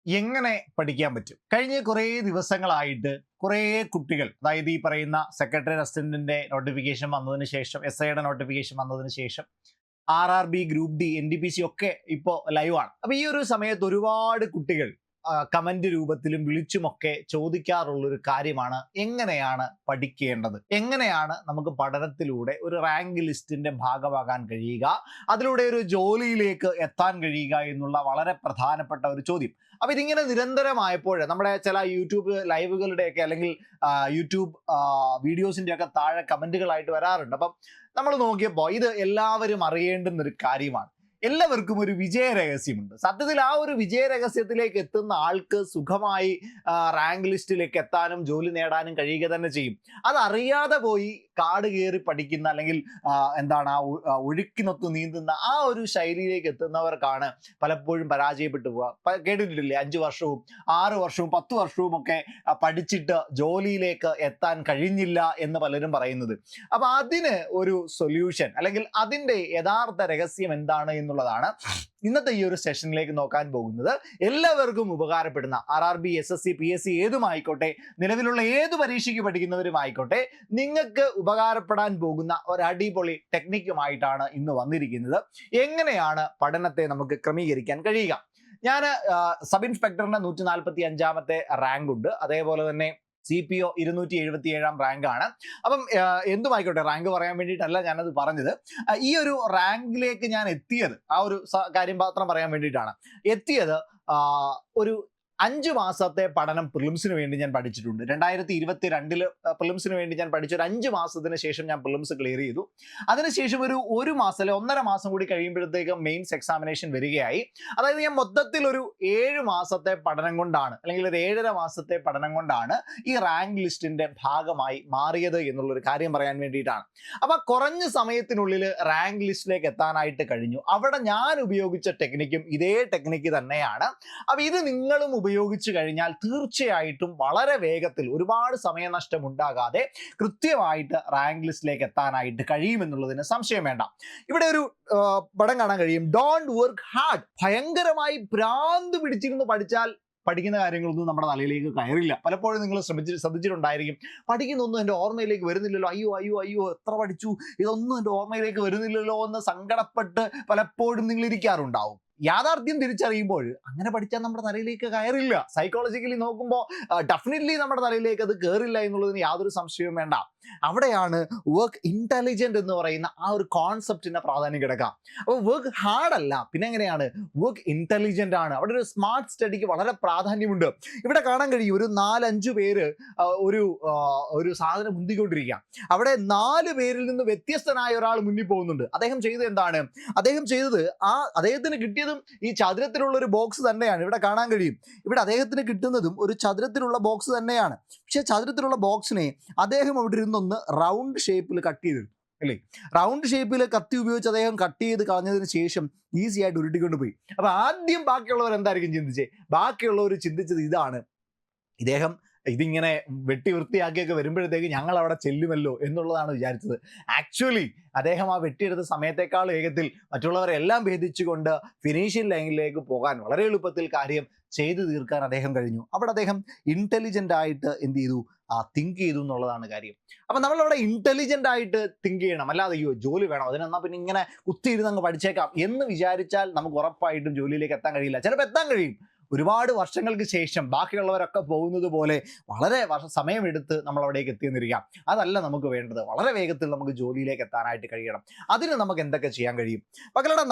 എങ്ങനെ പഠിക്കാൻ പറ്റും? കഴിഞ്ഞ കുറേ ദിവസങ്ങളായിട്ട് കുറേ കുട്ടികൾ, അതായത് ഈ പറയുന്ന സെക്രട്ടറി അസിസ്റ്റന്റിന്റെ നോട്ടിഫിക്കേഷൻ വന്നതിന് ശേഷം, SIയുടെ നോട്ടിഫിക്കേഷൻ വന്നതിന് ശേഷം, RRB, ഗ്രൂപ്പ് ഡി, NTPC ഒക്കെ ഇപ്പോൾ ലൈവാണ്. അപ്പൊ ഈ ഒരു സമയത്ത് ഒരുപാട് കുട്ടികൾ കമന്റ് രൂപത്തിലും വിളിച്ചുമൊക്കെ ചോദിക്കാറുള്ള ഒരു കാര്യമാണ്, എങ്ങനെയാണ് പഠിക്കേണ്ടത്, എങ്ങനെയാണ് നമുക്ക് പഠനത്തിലൂടെ ഒരു റാങ്ക് ലിസ്റ്റിന്റെ ഭാഗമാകാൻ കഴിയുക, അതിലൂടെ ഒരു ജോലിയിലേക്ക് എത്താൻ കഴിയുക എന്നുള്ള വളരെ പ്രധാനപ്പെട്ട ഒരു ചോദ്യം. അപ്പൊ ഇതിങ്ങനെ നിരന്തരമായപ്പോൾ നമ്മുടെ ചില യൂട്യൂബ് ലൈവുകളുടെയൊക്കെ അല്ലെങ്കിൽ യൂട്യൂബ് വീഡിയോസിന്റെ ഒക്കെ താഴെ കമന്റുകളായിട്ട് വരാറുണ്ട്. അപ്പം നമ്മൾ നോക്കിയപ്പോൾ ഇത് എല്ലാവരും അറിയേണ്ടുന്ന ഒരു കാര്യമാണ്. എല്ലാവർക്കും ഒരു വിജയ രഹസ്യമുണ്ട്. സത്യത്തിൽ ആ ഒരു വിജയ രഹസ്യത്തിലേക്ക് എത്തുന്ന ആൾക്ക് സുഖമായി റാങ്ക് ലിസ്റ്റിലേക്ക് എത്താനും ജോലി നേടാനും കഴിയുക തന്നെ ചെയ്യും. അതറിയാതെ പോയി കാട് കയറി പഠിക്കുന്ന അല്ലെങ്കിൽ ഒഴുക്കിനൊത്ത് നീന്തുന്ന ആ ഒരു ശൈലിയിലേക്ക് എത്തുന്നവർക്കാണ് പലപ്പോഴും പരാജയപ്പെട്ടു പോവുക. കേട്ടിട്ടില്ലേ, 5 വർഷവും 6 വർഷവും 10 വർഷവും ഒക്കെ പഠിച്ചിട്ട് ജോലിയിലേക്ക് എത്താൻ കഴിഞ്ഞില്ല എന്ന് പലരും പറയുന്നത്. അപ്പൊ അതിന് ഒരു സൊല്യൂഷൻ അല്ലെങ്കിൽ അതിൻ്റെ യഥാർത്ഥ രഹസ്യം എന്താണ് എന്നുള്ളതാണ് ഇന്നത്തെ ഈ ഒരു സെഷനിലേക്ക് നോക്കാൻ പോകുന്നത്. എല്ലാവർക്കും ഉപകാരപ്പെടുന്ന RRB, SSC, PSC ഏതുമായിക്കോട്ടെ, നിലവിലുള്ള ഏത് പരീക്ഷയ്ക്ക് പഠിക്കുന്നവരുമായിക്കോട്ടെ, നിങ്ങൾക്ക് ഉപകാരപ്പെടാൻ പോകുന്ന ഒരു അടിപൊളി ടെക്നിക്കുമായിട്ടാണ് ഇന്ന് വന്നിരിക്കുന്നത്. എങ്ങനെയാണ് പഠനത്തെ നമുക്ക് ക്രമീകരിക്കാൻ കഴിയുക? ഞാൻ സബ് ഇൻസ്പെക്ടറിന്റെ 145ാമത്തെ റാങ്ക് ഉണ്ട്. അതേപോലെ തന്നെ CPO 277ാം റാങ്കാണ്. അപ്പം എന്തുമായിക്കോട്ടെ, റാങ്ക് പറയാൻ വേണ്ടിയിട്ടല്ല ഞാനത് പറഞ്ഞത്. ഈ ഒരു റാങ്കിലേക്ക് ഞാൻ എത്തിയത്, ആ ഒരു കാര്യം മാത്രം പറയാൻ വേണ്ടിയിട്ടാണ് എത്തിയത്. ഒരു 5 മാസത്തെ പഠനം പ്രിലിംസിന് വേണ്ടി ഞാൻ പഠിച്ചിട്ടുണ്ട്. 2022 പ്രിലിംസിന് വേണ്ടി ഞാൻ പഠിച്ച ഒരു 5 മാസത്തിന് ശേഷം ഞാൻ പ്രിലിംസ് ക്ലിയർ ചെയ്തു. അതിനുശേഷം ഒരു മാസം അല്ലെ 1.5 മാസം കൂടി കഴിയുമ്പോഴത്തേക്കും മെയിൻസ് എക്സാമിനേഷൻ വരികയായി. അതായത് ഞാൻ മൊത്തത്തിൽ ഒരു 7 മാസത്തെ പഠനം കൊണ്ടാണ്, അല്ലെങ്കിൽ ഒരു 7.5 മാസത്തെ പഠനം കൊണ്ടാണ് ഈ റാങ്ക് ലിസ്റ്റിന്റെ ഭാഗമായി മാറിയത് എന്നുള്ളൊരു കാര്യം പറയാൻ വേണ്ടിയിട്ടാണ്. അപ്പൊ കുറഞ്ഞ സമയത്തിനുള്ളിൽ റാങ്ക് ലിസ്റ്റിലേക്ക് എത്താനായിട്ട് കഴിഞ്ഞു. അവിടെ ഞാൻ ഉപയോഗിച്ച ടെക്നിക്കും ഇതേ ടെക്നിക്ക് തന്നെയാണ്. അപ്പൊ ഇത് നിങ്ങളും ഉപയോഗിച്ചു കഴിഞ്ഞാൽ തീർച്ചയായിട്ടും വളരെ വേഗത്തിൽ, ഒരുപാട് സമയനഷ്ടം ഉണ്ടാകാതെ കൃത്യമായിട്ട് റാങ്ക് ലിസ്റ്റിലേക്ക് എത്താനായിട്ട് കഴിയുമെന്നുള്ളതിന് സംശയം വേണ്ട. ഇവിടെ ഒരു പടം കാണാൻ കഴിയും. Don't work hard. ഭയങ്കരമായി ഭ്രാന്ത് പിടിച്ചിരുന്ന് പഠിച്ചാൽ പഠിക്കുന്ന കാര്യങ്ങളൊന്നും നമ്മുടെ തലയിലേക്ക് കയറില്ല. പലപ്പോഴും നിങ്ങൾ ശ്രദ്ധിച്ചിട്ടുണ്ടായിരിക്കും, പഠിക്കുന്നൊന്നും എൻ്റെ ഓർമ്മയിലേക്ക് വരുന്നില്ലല്ലോ, അയ്യോ അയ്യോ അയ്യോ എത്ര പഠിച്ചു, ഇതൊന്നും എൻ്റെ ഓർമ്മയിലേക്ക് വരുന്നില്ലല്ലോ എന്ന് സങ്കടപ്പെട്ട് പലപ്പോഴും നിങ്ങൾ ഇരിക്കാറുണ്ടാവും. യാഥാർത്ഥ്യം തിരിച്ചറിയുമ്പോൾ അങ്ങനെ പഠിച്ചാൽ നമ്മുടെ തലയിലേക്ക് കയറില്ല. സൈക്കോളജിക്കലി നോക്കുമ്പോൾ ഡെഫിനറ്റ്ലി നമ്മുടെ തലയിലേക്ക് അത് കയറില്ല എന്നുള്ളതിന് യാതൊരു സംശയവും വേണ്ട. അവിടെയാണ് വർക്ക് ഇന്റലിജന്റ് എന്ന് പറയുന്ന ആ ഒരു കോൺസെപ്റ്റിന്റെ പ്രാധാന്യം കിടക്കുക. അപ്പോൾ വർക്ക് ഹാർഡ് അല്ല, പിന്നെ എങ്ങനെയാണ് വർക്ക് ഇന്റലിജന്റ് ആണ്. അവിടെ ഒരു സ്മാർട്ട് സ്റ്റഡിക്ക് വളരെ പ്രാധാന്യമുണ്ട്. ഇവിടെ കാണാൻ കഴിയും, ഒരു 4-5 പേര് ഒരു സാധനം മുന്തിക്കൊണ്ടിരിക്കുക. അവിടെ 4 പേരിൽ നിന്ന് വ്യത്യസ്തനായ ഒരാൾ മുന്നിൽ പോകുന്നുണ്ട്. അദ്ദേഹം ചെയ്തത് എന്താണ്? അദ്ദേഹം ചെയ്തത് അദ്ദേഹത്തിന് കിട്ടിയതും ഈ ചതുരത്തിലുള്ള ഒരു ബോക്സ് തന്നെയാണ്. ഇവിടെ കാണാൻ കഴിയും, ഇവിടെ അദ്ദേഹത്തിന് കിട്ടുന്നതും ഒരു ചതുരത്തിലുള്ള ബോക്സ് തന്നെയാണ്. പക്ഷെ ചതുരത്തിലുള്ള ബോക്സിനെ അദ്ദേഹം അവിടെ ഇരുന്നൊന്ന് റൗണ്ട് ഷേപ്പിൽ കട്ട് ചെയ്തെടുത്തു, അല്ലേ? റൗണ്ട് ഷേപ്പിൽ കത്തി ഉപയോഗിച്ച് അദ്ദേഹം കട്ട് ചെയ്ത് കളഞ്ഞതിന് ശേഷം ഈസി ആയിട്ട് ഉരുട്ടിക്കൊണ്ട് പോയി. അപ്പൊ ആദ്യം ബാക്കിയുള്ളവർ എന്തായിരിക്കും ചിന്തിച്ചേ? ബാക്കിയുള്ളവർ ചിന്തിച്ചത് ഇതാണ്, ഇദ്ദേഹം ഇതിങ്ങനെ വെട്ടി വൃത്തിയാക്കിയൊക്കെ വരുമ്പോഴത്തേക്ക് ഞങ്ങൾ അവിടെ ചെല്ലുമല്ലോ എന്നുള്ളതാണ് വിചാരിച്ചത്. ആക്ച്വലി അദ്ദേഹം ആ വെട്ടിയെടുത്ത സമയത്തേക്കാൾ വേഗത്തിൽ മറ്റുള്ളവരെല്ലാം ഭേദിച്ചുകൊണ്ട് ഫിനിഷിംഗ് ലൈനിലേക്ക് പോകാൻ വളരെ എളുപ്പത്തിൽ കാര്യം ചെയ്തു തീർക്കാൻ അദ്ദേഹം കഴിഞ്ഞു. അവിടെ അദ്ദേഹം ഇന്റലിജന്റ് ആയിട്ട് എന്ത് ചെയ്തു? തിങ്ക് ചെയ്തു എന്നുള്ളതാണ് കാര്യം. അപ്പം നമ്മളവിടെ ഇന്റലിജന്റ് ആയിട്ട് തിങ്ക് ചെയ്യണം. അല്ലാതെ അയ്യോ ജോലി വേണം, അതിനെന്നാൽ പിന്നെ ഇങ്ങനെ കുത്തിയിരുന്ന് അങ്ങ് പഠിച്ചേക്കാം എന്ന് വിചാരിച്ചാൽ നമുക്ക് ഉറപ്പായിട്ടും ജോലിയിലേക്ക് എത്താൻ കഴിയില്ല. ചിലപ്പോൾ എത്താൻ കഴിയും, ഒരുപാട് വർഷങ്ങൾക്ക് ശേഷം ബാക്കിയുള്ളവരൊക്കെ പോകുന്നത് പോലെ വളരെ സമയമെടുത്ത് നമ്മൾ അവിടേക്ക് എത്തിയെന്നിരിക്കാം. അതല്ല നമുക്ക് വേണ്ടത്. വളരെ വേഗത്തിൽ നമുക്ക് ജോലിയിലേക്ക് എത്താനായിട്ട് കഴിയണം. അതിന് നമുക്ക് എന്തൊക്കെ ചെയ്യാൻ കഴിയും? മക്കളുടെ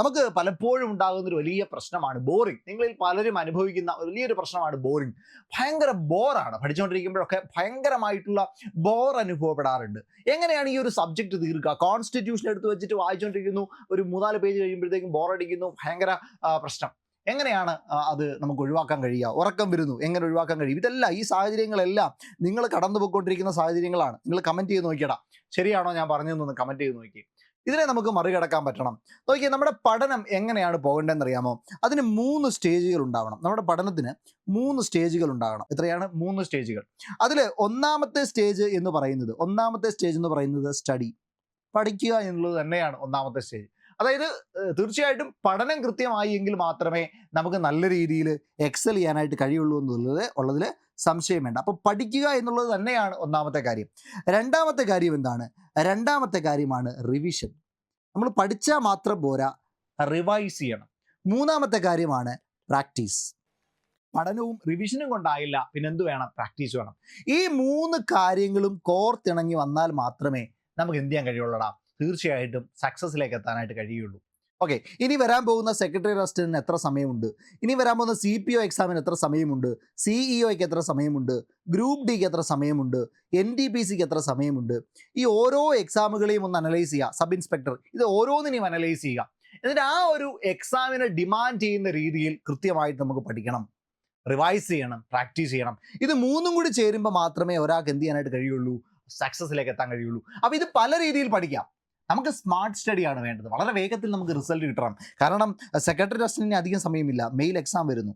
നമുക്ക് പലപ്പോഴും ഉണ്ടാകുന്ന ഒരു വലിയ പ്രശ്നമാണ് ബോറിംഗ്. നിങ്ങളിൽ പലരും അനുഭവിക്കുന്ന വലിയൊരു പ്രശ്നമാണ് ബോറിംഗ്. ഭയങ്കര ബോറാണ്. പഠിച്ചുകൊണ്ടിരിക്കുമ്പോഴൊക്കെ ഭയങ്കരമായിട്ടുള്ള ബോർ അനുഭവപ്പെടാറുണ്ട്. എങ്ങനെയാണ് ഈ ഒരു സബ്ജക്റ്റ് തീർക്കുക? കോൺസ്റ്റിറ്റ്യൂഷൻ എടുത്ത് വെച്ചിട്ട് വായിച്ചുകൊണ്ടിരിക്കുന്നു, ഒരു 3-4 പേജ് കഴിയുമ്പോഴത്തേക്കും ബോറടിക്കുന്നു, ഭയങ്കര പ്രശ്നം. എങ്ങനെയാണ് അത് നമുക്ക് ഒഴിവാക്കാൻ കഴിയുക? ഉറക്കം വരുന്നു, എങ്ങനെ ഒഴിവാക്കാൻ കഴിയും? ഈ സാഹചര്യങ്ങളെല്ലാം നിങ്ങൾ കടന്നു പോയിക്കൊണ്ടിരിക്കുന്ന സാഹചര്യങ്ങളാണ്. നിങ്ങൾ കമൻറ്റ് ചെയ്ത് നോക്കിയടാ, ശരിയാണോ ഞാൻ പറഞ്ഞതെന്നൊന്ന് കമൻറ്റ് ചെയ്ത് നോക്കി. ഇതിനെ നമുക്ക് മറികടക്കാൻ പറ്റണം. നോക്കിയേ, നമ്മുടെ പഠനം എങ്ങനെയാണ് പോകേണ്ടതെന്ന് അറിയാമോ? അതിന് 3 സ്റ്റേജുകൾ ഉണ്ടാവണം. നമ്മുടെ പഠനത്തിന് 3 സ്റ്റേജുകൾ ഉണ്ടാകണം. എത്രയാണ്? 3 സ്റ്റേജുകൾ. അതിൽ ഒന്നാമത്തെ സ്റ്റേജ് എന്ന് പറയുന്നത് സ്റ്റഡി, പഠിക്കുക എന്നുള്ളത് തന്നെയാണ് ഒന്നാമത്തെ സ്റ്റേജ്. അതായത് തീർച്ചയായിട്ടും പഠനം കൃത്യമായി എങ്കിൽ മാത്രമേ നമുക്ക് നല്ല രീതിയിൽ എക്സൽ ചെയ്യാനായിട്ട് കഴിയുള്ളൂ ഉള്ളതിൽ സംശയം വേണ്ട. അപ്പോൾ പഠിക്കുക എന്നുള്ളത് തന്നെയാണ് ഒന്നാമത്തെ കാര്യം. രണ്ടാമത്തെ കാര്യം എന്താണ്? രണ്ടാമത്തെ കാര്യമാണ് റിവിഷൻ. നമ്മൾ പഠിച്ചാൽ മാത്രം പോരാ, റിവൈസ് ചെയ്യണം. മൂന്നാമത്തെ കാര്യമാണ് പ്രാക്ടീസ്. പഠനവും റിവിഷനും കൊണ്ടായില്ല, പിന്നെന്ത് വേണം? പ്രാക്ടീസ് വേണം. ഈ 3 കാര്യങ്ങളും കോർത്തിണങ്ങി വന്നാൽ മാത്രമേ നമുക്ക് എന്ത് ചെയ്യാൻ കഴിയുള്ളൂടാ? തീർച്ചയായിട്ടും സക്സസ്സിലേക്ക് എത്താനായിട്ട് കഴിയുള്ളൂ. ഓക്കെ, ഇനി വരാൻ പോകുന്ന സെക്രട്ടറി അസിസ്റ്റന്റിന് എത്ര സമയമുണ്ട്? ഇനി വരാൻ പോകുന്ന CPO എക്സാമിന് എത്ര സമയമുണ്ട്? CEO-ക്ക് എത്ര സമയമുണ്ട്? ഗ്രൂപ്പ് ഡിക്ക് എത്ര സമയമുണ്ട്? NTPCക്ക് എത്ര സമയമുണ്ട്? ഈ ഓരോ എക്സാമുകളെയും ഒന്ന് അനലൈസ് ചെയ്യുക. സബ് ഇൻസ്പെക്ടർ ഇത് ഓരോന്നിനെയും അനലൈസ് ചെയ്യുക. എന്നിട്ട് ആ ഒരു എക്സാമിനെ ഡിമാൻഡ് ചെയ്യുന്ന രീതിയിൽ കൃത്യമായിട്ട് നമുക്ക് പഠിക്കണം, റിവൈസ് ചെയ്യണം, പ്രാക്ടീസ് ചെയ്യണം. ഇത് 3ഉം കൂടി ചേരുമ്പോൾ മാത്രമേ ഒരാൾക്ക് എന്ത് ചെയ്യാനായിട്ട് കഴിയുള്ളൂ? സക്സസ്സിലേക്ക് എത്താൻ കഴിയുള്ളൂ. അപ്പോൾ ഇത് പല രീതിയിൽ പഠിക്കാം. നമുക്ക് സ്മാർട്ട് സ്റ്റഡിയാണ് വേണ്ടത്. വളരെ വേഗത്തിൽ നമുക്ക് റിസൾട്ട് കിട്ടണം. കാരണം സെക്രട്ടറി ടെസ്റ്റിന് അധികം സമയമില്ല, മെയിൽ എക്സാം വരുന്നു,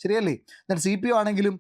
ശരിയല്ലേ? ദെൻ CPO ആണെങ്കിലും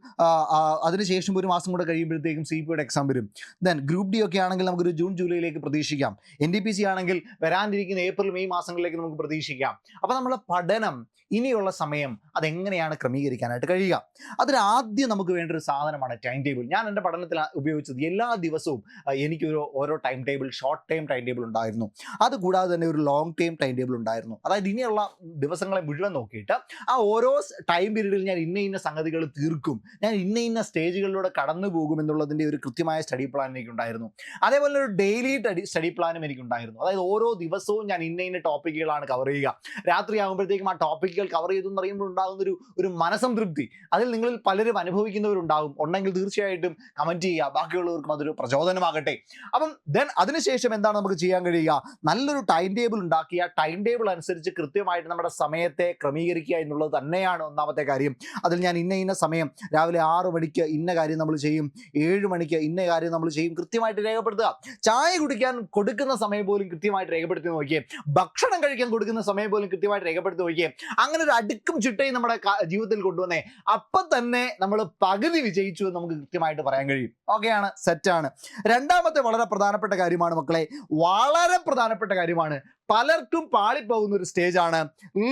അതിനുശേഷം ഒരു മാസം കൂടെ കഴിയുമ്പോഴത്തേക്കും CPOയുടെ എക്സാം വരും. ദെൻ ഗ്രൂപ്പ് ഡി ഒക്കെ ആണെങ്കിൽ നമുക്കൊരു ജൂൺ ജൂലൈയിലേക്ക് പ്രതീക്ഷിക്കാം. NTPC ആണെങ്കിൽ വരാനിരിക്കുന്ന ഏപ്രിൽ മെയ് മാസങ്ങളിലേക്ക് നമുക്ക് പ്രതീക്ഷിക്കാം. അപ്പോൾ നമ്മളെ പഠനം, ഇനിയുള്ള സമയം അതെങ്ങനെയാണ് ക്രമീകരിക്കാനായിട്ട് കഴിയുക? അതിനാദ്യം നമുക്ക് വേണ്ട ഒരു സാധനമാണ് ടൈം ടേബിൾ. ഞാൻ എൻ്റെ പഠനത്തിൽ ഉപയോഗിച്ചത് എല്ലാ ദിവസവും എനിക്കൊരു ഓരോ time table, short time time table ഉണ്ടായിരുന്നു. അതുകൂടാതെ തന്നെ ഒരു ലോങ് ടൈം ടൈം ടേബിൾ ഉണ്ടായിരുന്നു. അതായത് ഇനിയുള്ള ദിവസങ്ങളെ മുഴുവൻ നോക്കിയിട്ട് ആ ഓരോ ടൈം പീരീഡിൽ ഞാൻ ഇന്ന സംഗതികൾ തീർക്കും, ഞാൻ ഇന്ന സ്റ്റേജുകളിലൂടെ കടന്നു പോകും എന്നുള്ളതിൻ്റെ ഒരു കൃത്യമായ സ്റ്റഡി പ്ലാൻ എനിക്കുണ്ടായിരുന്നു. അതേപോലെ ഒരു ഡെയിലി സ്റ്റഡി പ്ലാനും എനിക്കുണ്ടായിരുന്നു. അതായത് ഓരോ ദിവസവും ഞാൻ ഇന്ന ടോപ്പിക്കുകളാണ് കവർ ചെയ്യുക. രാത്രിയാകുമ്പോഴത്തേക്കും ആ ടോപ്പിക്കുകൾ കവർ ചെയ്തെന്ന് പറയുമ്പോൾ ഉണ്ടാകുന്ന ഒരു മനസംതൃപ്തി അതിൽ നിങ്ങളിൽ പലരും അനുഭവിക്കുന്നവരുണ്ടാകും. ഉണ്ടെങ്കിൽ തീർച്ചയായിട്ടും കമൻറ്റ് ചെയ്യുക, ബാക്കിയുള്ളവർക്കും അതൊരു പ്രചോദനമാകട്ടെ. അപ്പം ദെൻ അതിനുശേഷം എന്താണ് നമുക്ക് ചെയ്യാൻ കഴിയുക? നല്ലൊരു ടൈം ടേബിൾ ഉണ്ടാക്കിയ ടൈം ടേബിൾ അനുസരിച്ച് കൃത്യമായിട്ട് നമ്മുടെ സമയത്തെ ക്രമീകരിക്കുക എന്നുള്ളത് തന്നെയാണ് ഒന്നാമത്തെ കാര്യം. അതിൽ ഞാൻ ഇന്ന സമയം രാവിലെ 6 മണിക്ക് ഇന്ന കാര്യം നമ്മൾ ചെയ്യും, 7 മണിക്ക് ഇന്ന കാര്യം നമ്മൾ ചെയ്യും, കൃത്യമായിട്ട് രേഖപ്പെടുത്തുക. ചായ കുടിക്കാൻ കൊടുക്കുന്ന സമയം പോലും കൃത്യമായിട്ട് രേഖപ്പെടുത്തി നോക്കിയേ. ഭക്ഷണം കഴിക്കാൻ കൊടുക്കുന്ന സമയം പോലും കൃത്യമായിട്ട് രേഖപ്പെടുത്തി നോക്കിയേ. അങ്ങനെ ഒരു അടുക്കും ചിട്ടയും നമ്മുടെ ജീവിതത്തിൽ കൊണ്ടുവന്നേ, അപ്പം തന്നെ നമ്മൾ പകുതി വിജയിച്ചു എന്ന് നമുക്ക് കൃത്യമായിട്ട് പറയാൻ കഴിയും. ഓക്കെയാണ്, സെറ്റാണ്. രണ്ടാമത്തെ വളരെ പ്രധാനപ്പെട്ട കാര്യമാണ് മക്കളെ, വളരെ പ്രധാനപ്പെട്ട കാര്യമാണ്. പലർക്കും പാളിപ്പോകുന്ന ഒരു സ്റ്റേജാണ്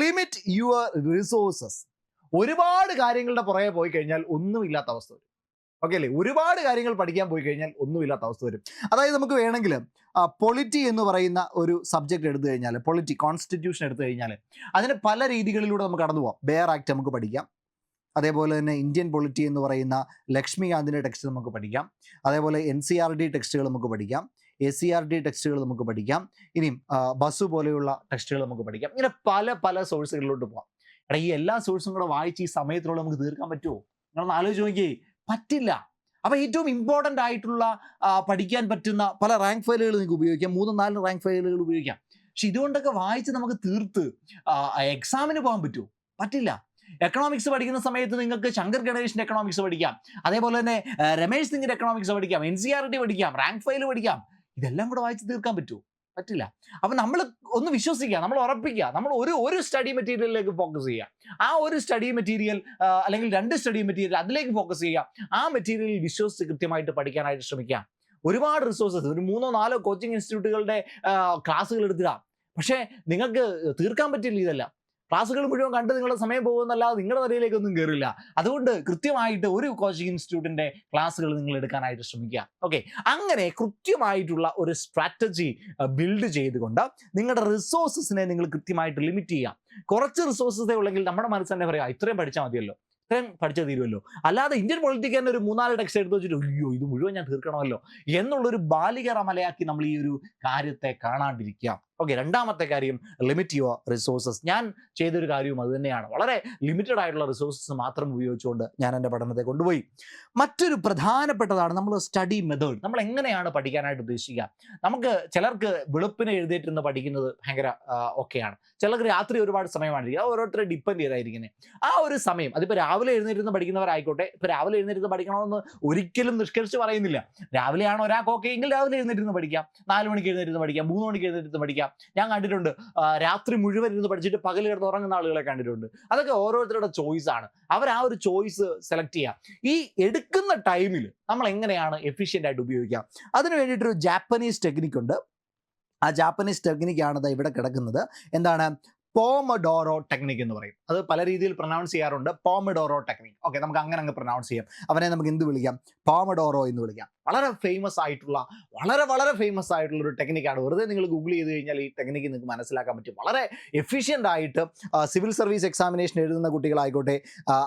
ലിമിറ്റ് യുവർ റിസോഴ്സസ്. ഒരുപാട് കാര്യങ്ങളുടെ പുറകെ പോയി കഴിഞ്ഞാൽ ഒന്നുമില്ലാത്ത അവസ്ഥ വരും. ഓക്കെ അല്ലേ? ഒരുപാട് കാര്യങ്ങൾ പഠിക്കാൻ പോയി കഴിഞ്ഞാൽ ഒന്നുമില്ലാത്ത അവസ്ഥ വരും. അതായത് നമുക്ക് വേണമെങ്കിൽ പൊളിറ്റി എന്ന് പറയുന്ന ഒരു സബ്ജക്റ്റ് എടുത്തു കഴിഞ്ഞാൽ, പൊളിറ്റി കോൺസ്റ്റിറ്റ്യൂഷൻ എടുത്തു കഴിഞ്ഞാൽ അതിന് പല രീതികളിലൂടെ നമുക്ക് കടന്നു പോകാം. ബെയർ ആക്ട് നമുക്ക് പഠിക്കാം. അതേപോലെ തന്നെ ഇന്ത്യൻ പൊളിറ്റി എന്ന് പറയുന്ന ലക്ഷ്മികാന്തിൻ്റെ ടെക്സ്റ്റ് നമുക്ക് പഠിക്കാം. അതേപോലെ NCERT ടെക്സ്റ്റുകൾ നമുക്ക് പഠിക്കാം. SCERT ടെക്സ്റ്റുകൾ നമുക്ക് പഠിക്കാം. ഇനിയും ബസ് പോലെയുള്ള ടെക്സ്റ്റുകൾ നമുക്ക് പഠിക്കാം. ഇങ്ങനെ പല പല സോഴ്സുകളിലോട്ട് പോകാം. എടാ, ഈ എല്ലാ സോഴ്സും കൂടെ വായിച്ച് ഈ സമയത്തിലുള്ള നമുക്ക് തീർക്കാൻ പറ്റുമോ? നിങ്ങളൊന്ന് ആലോചിച്ച് നോക്കിയേ, പറ്റില്ല. അപ്പോൾ ഏറ്റവും ഇമ്പോർട്ടൻ്റ് ആയിട്ടുള്ള പഠിക്കാൻ പറ്റുന്ന പല റാങ്ക് ഫയലുകൾ നിങ്ങൾക്ക് ഉപയോഗിക്കാം. 3-4 റാങ്ക് ഫയലുകൾ ഉപയോഗിക്കാം. പക്ഷെ ഇതുകൊണ്ടൊക്കെ വായിച്ച് നമുക്ക് തീർത്ത് എക്സാമിന് പോകാൻ പറ്റുമോ? പറ്റില്ല. എക്കണോമിക്സ് പഠിക്കുന്ന സമയത്ത് നിങ്ങൾക്ക് ശങ്കർ ഗണേഷിൻ്റെ എക്കണോമിക്സ് പഠിക്കാം. അതേപോലെ തന്നെ രമേശ് സിംഗിൻ്റെ എക്കണോമിക്സ് പഠിക്കാം, NCERT പഠിക്കാം, റാങ്ക് ഫയൽ പഠിക്കാം. ഇതെല്ലാം കൂടെ വായിച്ച് തീർക്കാൻ പറ്റുമോ? പറ്റില്ല. അപ്പം നമ്മൾ ഒന്ന് വിശ്വസിക്കുക, നമ്മൾ ഉറപ്പിക്കുക, നമ്മൾ ഒരു സ്റ്റഡി മെറ്റീരിയലിലേക്ക് ഫോക്കസ് ചെയ്യുക. ആ ഒരു സ്റ്റഡി മെറ്റീരിയൽ അല്ലെങ്കിൽ 2 സ്റ്റഡി മെറ്റീരിയൽ അതിലേക്ക് ഫോക്കസ് ചെയ്യുക. ആ മെറ്റീരിയൽ വിശ്വസിച്ച് കൃത്യമായിട്ട് പഠിക്കാനായിട്ട് ശ്രമിക്കുക. ഒരുപാട് റിസോഴ്സസ്, ഒരു 3-4 കോച്ചിങ് ഇൻസ്റ്റിറ്റ്യൂട്ടുകളുടെ ക്ലാസ്സുകൾ എടുക്കുക. പക്ഷേ നിങ്ങൾക്ക് തീർക്കാൻ പറ്റില്ല ഇതെല്ലാം. ക്ലാസ്സുകൾ മുഴുവൻ കണ്ട് നിങ്ങളുടെ സമയം പോകുന്നല്ലാതെ നിങ്ങളുടെ നിലയിലേക്കൊന്നും കയറില്ല. അതുകൊണ്ട് കൃത്യമായിട്ട് ഒരു കോച്ചിങ് ഇൻസ്റ്റിറ്റ്യൂട്ടിൻ്റെ ക്ലാസ്സുകൾ നിങ്ങൾ എടുക്കാനായിട്ട് ശ്രമിക്കുക. ഓക്കെ, അങ്ങനെ കൃത്യമായിട്ടുള്ള ഒരു സ്ട്രാറ്റജി ബിൽഡ് ചെയ്തുകൊണ്ട് നിങ്ങളുടെ റിസോഴ്സസിനെ നിങ്ങൾ കൃത്യമായിട്ട് ലിമിറ്റ് ചെയ്യുക. കുറച്ച് റിസോഴ്സസേ ഉള്ളെങ്കിൽ നമ്മുടെ മനസ്സ് തന്നെ പറയുക, ഇത്രയും പഠിച്ചാൽ മതിയല്ലോ, ഇത്രയും പഠിച്ചാൽ തീരുമല്ലോ. അല്ലാതെ ഇന്ത്യൻ പൊളിറ്റിക്ക് തന്നെ ഒരു 3-4 ടെക്സ്റ്റ് എടുത്ത് വെച്ചിട്ട് അയ്യോ ഇത് മുഴുവൻ ഞാൻ തീർക്കണമല്ലോ എന്നുള്ളൊരു ബാലികറ മലയാക്കി നമ്മൾ ഈ ഒരു കാര്യത്തെ കാണാണ്ടിരിക്കുക. ഓക്കെ, രണ്ടാമത്തെ കാര്യം ലിമിറ്റ് യുവർ റിസോഴ്സസ്. ഞാൻ ചെയ്തൊരു കാര്യവും അത് തന്നെയാണ്. വളരെ ലിമിറ്റഡ് ആയിട്ടുള്ള റിസോഴ്സസ് മാത്രം ഉപയോഗിച്ചുകൊണ്ട് ഞാൻ എൻ്റെ പഠനത്തെ കൊണ്ടുപോയി. മറ്റൊരു പ്രധാനപ്പെട്ടതാണ് നമ്മൾ സ്റ്റഡി മെത്തേഡ്. നമ്മൾ എങ്ങനെയാണ് പഠിക്കാനായിട്ട് ഉദ്ദേശിക്കുക? നമുക്ക് ചിലർക്ക് വെളുപ്പിനെ എഴുന്നേറ്റിരുന്ന് പഠിക്കുന്നത് ഭയങ്കര ഓക്കെയാണ്. ചിലർക്ക് രാത്രി ഒരുപാട് സമയമാണ് ഇരിക്കുക. ഓരോരുത്തരെ ഡിപ്പെൻഡ് ചെയ്തായിരിക്കുന്നത്. ആ ഒരു സമയം അതിപ്പോൾ രാവിലെ എഴുന്നേറ്റിരുന്ന് പഠിക്കുന്നവരായിക്കോട്ടെ, ഇപ്പോൾ രാവിലെ എഴുന്നേറ്റിരുന്ന് പഠിക്കണമെന്ന് ഒരിക്കലും നിഷ്കർഷിച്ച് പറയുന്നില്ല. രാവിലെയാണ് ഒരാൾക്ക് ഓക്കെ എങ്കിൽ രാവിലെ എഴുന്നേറ്റിരുന്ന് പഠിക്കാം, 4 മണിക്ക് എഴുന്നേറ്റിരുന്ന് പഠിക്കാം, 3 മണിക്ക് എഴുന്നേറ്റിരുന്ന് പഠിക്കാം. ഞാൻ കണ്ടിട്ടുണ്ട് രാത്രി മുഴുവൻ ഇരുന്ന് പഠിച്ചിട്ട് പകൽ കിടന്ന് ഉറങ്ങുന്ന ആളുകളെ കണ്ടിട്ടുണ്ട്. അതൊക്കെ ഓരോരുത്തരുടെ ചോയ്സാണ്. അവർ ആ ഒരു ചോയ്സ് സെലക്ട് ചെയ്യുക. ഈ എടുക്കുന്ന ടൈമിൽ നമ്മൾ എങ്ങനെയാണ് എഫിഷ്യൻ്റ് ആയിട്ട് ഉപയോഗിക്കുക? അതിന് വേണ്ടിയിട്ടൊരു ജാപ്പനീസ് ടെക്നിക്ക് ഉണ്ട്. ആ ജാപ്പനീസ് ടെക്നിക്കാണ് ദാ ഇവിടെ കിടക്കുന്നത്. എന്താണ്? പോമഡോറോ ടെക്നിക് എന്ന് പറയും. അത് പല രീതിയിൽ പ്രൊനൗൺസ് ചെയ്യാറുണ്ട്. Pomodoro technique. ഓക്കെ, നമുക്ക് അങ്ങനെ അങ്ങ് പ്രൊനൗൺസ് ചെയ്യാം. അവനെ നമുക്ക് എന്ത് വിളിക്കാം? പോമഡോറോ എന്ന് വിളിക്കാം. വളരെ ഫേമസ് ആയിട്ടുള്ള വളരെ ഫേമസ് ആയിട്ടുള്ള ഒരു ടെക്നിക്കാണ്. വെറുതെ നിങ്ങൾ ഗൂഗിൾ ചെയ്ത് കഴിഞ്ഞാൽ ഈ ടെക്നിക്ക് നിങ്ങൾക്ക് മനസ്സിലാക്കാൻ പറ്റും. വളരെ എഫിഷ്യൻ്റ് ആയിട്ട് സിവിൽ സർവീസ് എക്സാമിനേഷൻ എഴുതുന്ന കുട്ടികളായിക്കോട്ടെ,